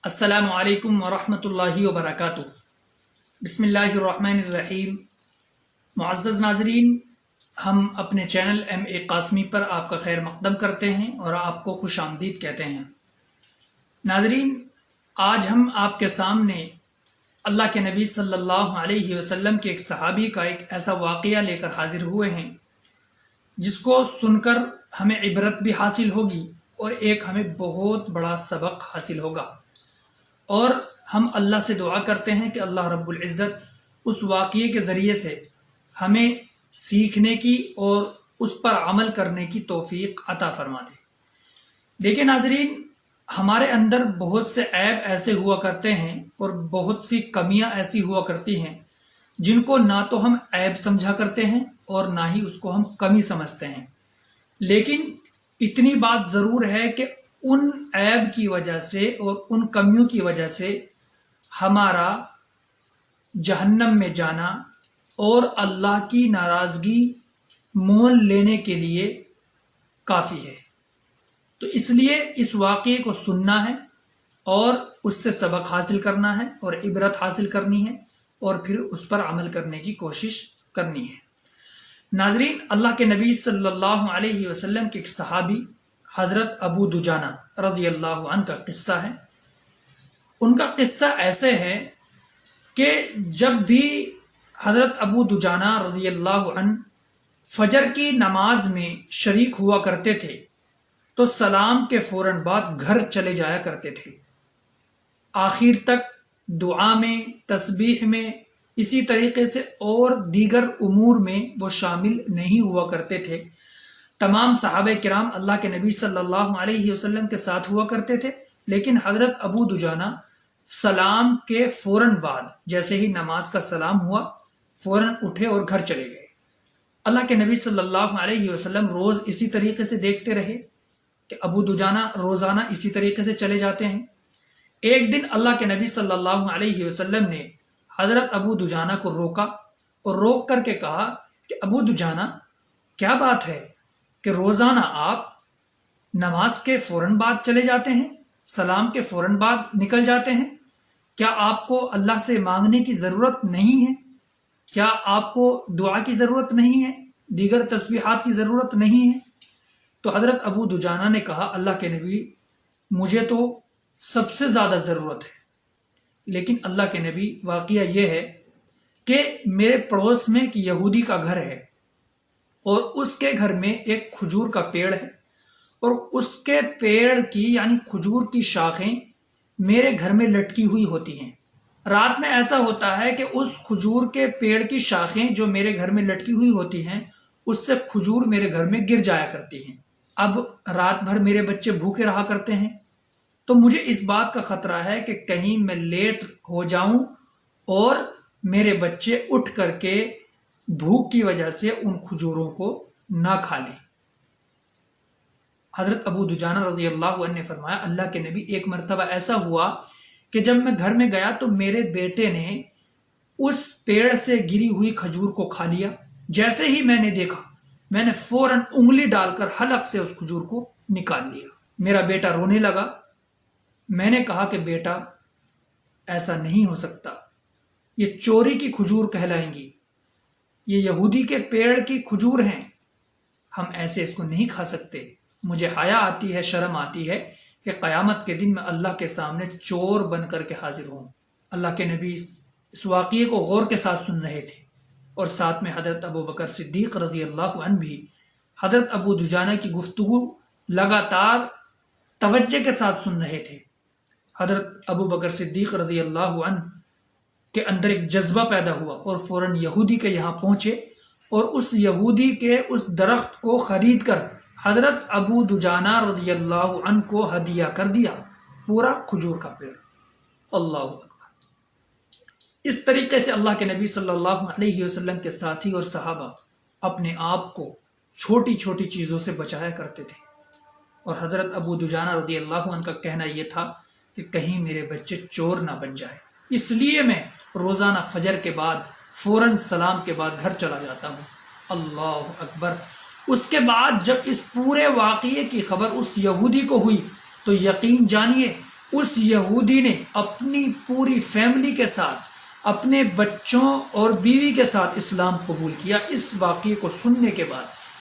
السلام علیکم ورحمۃ اللہ وبرکاتہ۔ بسم اللہ الرحمن الرحیم۔ معزز ناظرین، ہم اپنے چینل ایم اے قاسمی پر آپ کا خیر مقدم کرتے ہیں اور آپ کو خوش آمدید کہتے ہیں۔ ناظرین، آج ہم آپ کے سامنے اللہ کے نبی صلی اللہ علیہ وسلم کے ایک صحابی کا ایک ایسا واقعہ لے کر حاضر ہوئے ہیں جس کو سن کر ہمیں عبرت بھی حاصل ہوگی اور ایک ہمیں بہت بڑا سبق حاصل ہوگا، اور ہم اللہ سے دعا کرتے ہیں کہ اللہ رب العزت اس واقعے کے ذریعے سے ہمیں سیکھنے کی اور اس پر عمل کرنے کی توفیق عطا فرما دے۔ دیکھیں ناظرین، ہمارے اندر بہت سے عیب ایسے ہوا کرتے ہیں اور بہت سی کمیاں ایسی ہوا کرتی ہیں جن کو نہ تو ہم عیب سمجھا کرتے ہیں اور نہ ہی اس کو ہم کمی سمجھتے ہیں، لیکن اتنی بات ضرور ہے کہ ان عیب کی وجہ سے اور ان کمیوں کی وجہ سے ہمارا جہنم میں جانا اور اللہ کی ناراضگی مول لینے کے لیے کافی ہے۔ تو اس لیے اس واقعے کو سننا ہے اور اس سے سبق حاصل کرنا ہے اور عبرت حاصل کرنی ہے اور پھر اس پر عمل کرنے کی کوشش کرنی ہے۔ ناظرین، اللہ کے نبی صلی اللہ علیہ وسلم کے ایک صحابی حضرت ابو دجانہ رضی اللہ عنہ کا قصہ ہے۔ ان کا قصہ ایسے ہے کہ جب بھی حضرت ابو دجانہ رضی اللہ عنہ فجر کی نماز میں شریک ہوا کرتے تھے تو سلام کے فوراً بعد گھر چلے جایا کرتے تھے۔ آخر تک دعا میں، تسبیح میں، اسی طریقے سے اور دیگر امور میں وہ شامل نہیں ہوا کرتے تھے۔ تمام صحابہ کرام اللہ کے نبی صلی اللہ علیہ وسلم کے ساتھ ہوا کرتے تھے، لیکن حضرت ابو دجانہ سلام کے فوراً بعد جیسے ہی نماز کا سلام ہوا فوراً اٹھے اور گھر چلے گئے۔ اللہ کے نبی صلی اللہ علیہ وسلم روز اسی طریقے سے دیکھتے رہے کہ ابو دجانہ روزانہ اسی طریقے سے چلے جاتے ہیں۔ ایک دن اللہ کے نبی صلی اللہ علیہ وسلم نے حضرت ابو دجانہ کو روکا اور روک کر کے کہا کہ ابو دجانہ، کیا بات ہے کہ روزانہ آپ نماز کے فوراً بعد چلے جاتے ہیں، سلام کے فوراً بعد نکل جاتے ہیں؟ کیا آپ کو اللہ سے مانگنے کی ضرورت نہیں ہے؟ کیا آپ کو دعا کی ضرورت نہیں ہے؟ دیگر تسبیحات کی ضرورت نہیں ہے؟ تو حضرت ابو دجانہ نے کہا، اللہ کے نبی، مجھے تو سب سے زیادہ ضرورت ہے، لیکن اللہ کے نبی، واقعہ یہ ہے کہ میرے پڑوس میں ایک یہودی کا گھر ہے اور اس کے گھر میں ایک کھجور کا پیڑ ہے، اور اس کے پیڑ کی یعنی کھجور کی شاخیں میرے گھر میں لٹکی ہوئی ہوتی ہیں۔ رات میں ایسا ہوتا ہے کہ اس کھجور کے پیڑ کی شاخیں جو میرے گھر میں لٹکی ہوئی ہوتی ہیں اس سے کھجور میرے گھر میں گر جایا کرتی ہیں۔ اب رات بھر میرے بچے بھوکے رہا کرتے ہیں، تو مجھے اس بات کا خطرہ ہے کہ کہیں میں لیٹ ہو جاؤں اور میرے بچے اٹھ کر کے بھوک کی وجہ سے ان کھجوروں کو نہ کھا لیں۔ حضرت ابو دجانہ رضی اللہ عنہ نے فرمایا، اللہ کے نبی، ایک مرتبہ ایسا ہوا کہ جب میں گھر میں گیا تو میرے بیٹے نے اس پیڑ سے گری ہوئی کھجور کو کھا لیا۔ جیسے ہی میں نے دیکھا، میں نے فوراً انگلی ڈال کر حلق سے اس کھجور کو نکال لیا۔ میرا بیٹا رونے لگا۔ میں نے کہا کہ بیٹا، ایسا نہیں ہو سکتا، یہ چوری کی کھجور کہلائیں گی، یہ یہودی کے پیڑ کی کھجور ہیں، ہم ایسے اس کو نہیں کھا سکتے۔ مجھے حیا آتی ہے، شرم آتی ہے کہ قیامت کے دن میں اللہ کے سامنے چور بن کر کے حاضر ہوں۔ اللہ کے نبی اس واقعے کو غور کے ساتھ سن رہے تھے، اور ساتھ میں حضرت ابو بکر صدیق رضی اللہ عنہ بھی حضرت ابو دجانہ کی گفتگو لگاتار توجہ کے ساتھ سن رہے تھے۔ حضرت ابو بکر صدیق رضی اللہ عنہ کے اندر ایک جذبہ پیدا ہوا اور فوراً یہودی کے یہاں پہنچے اور اس یہودی کے اس درخت کو خرید کر حضرت ابو دجانہ رضی اللہ عنہ کو ہدیہ کر دیا، پورا کھجور کا پیڑ۔ اللہ اکبر۔ اس طریقے سے اللہ کے نبی صلی اللہ علیہ وسلم کے ساتھی اور صحابہ اپنے آپ کو چھوٹی چھوٹی چیزوں سے بچایا کرتے تھے، اور حضرت ابو دجانہ رضی اللہ عنہ کا کہنا یہ تھا کہ کہیں میرے بچے چور نہ بن جائے، اس لیے میں روزانہ فجر کے بعد فوراً سلام کے بعد گھر چلا جاتا ہوں۔ اللہ اکبر۔ اس کے بعد جب اس پورے واقعے کی خبر اس یہودی کو ہوئی تو یقین جانیے اس یہودی نے اپنی پوری فیملی کے ساتھ اپنے بچوں اور بیوی کے ساتھ اسلام قبول کیا۔ اس واقعے کو سننے کے بعد